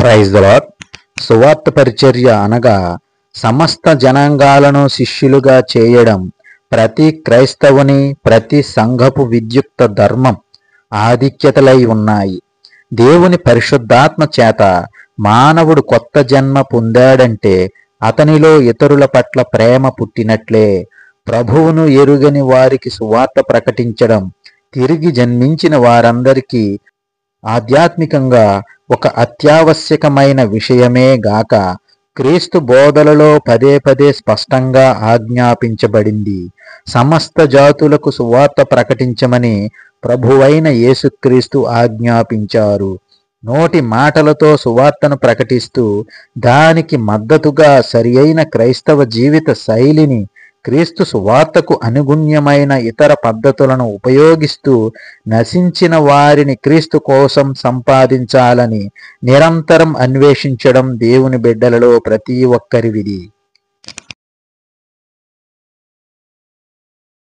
Praise the lord. సువార్త పరిచర్య అనగా సమస్త జనాంగాలను శిష్యులుగా చేయడం ప్రతి క్రైస్తవుని, ప్రతి సంఘపు విద్యుక్త ధర్మం, ఆధిక్యతలై ఉన్నాయి. దేవుని పరిశుద్ధాత్మ చేత మానవుడు కొత్త జన్మ పొందాడంటే అతనిలో ఇతరుల పట్ల ప్రేమ పుట్టినట్లే. ప్రభువును ఎరుగని వారికి సువార్త ప్రకటించడం తిరిగి జన్మించిన వారందరికీ ఆధ్యాత్మికంగా ఒక అత్యావశ్యకమైన విషయమే గాక క్రీస్తు బోధలలో పదే పదే స్పష్టంగా ఆజ్ఞాపించబడింది. సమస్త జాతులకు సువార్త ప్రకటించమని ప్రభువైన యేసుక్రీస్తు ఆజ్ఞాపించారు. నోటి మాటలతో సువార్తను ప్రకటిస్తూ దానికి మద్దతుగా సరియైన క్రైస్తవ జీవిత శైలిని, క్రీస్తు సువార్తకు అనుగుణ్యమైన ఇతర పద్ధతులను ఉపయోగిస్తూ నశించిన వారిని క్రీస్తు కోసం సంపాదించాలని నిరంతరం అన్వేషించడం దేవుని బిడ్డలలో ప్రతి ఒక్కరి విధి.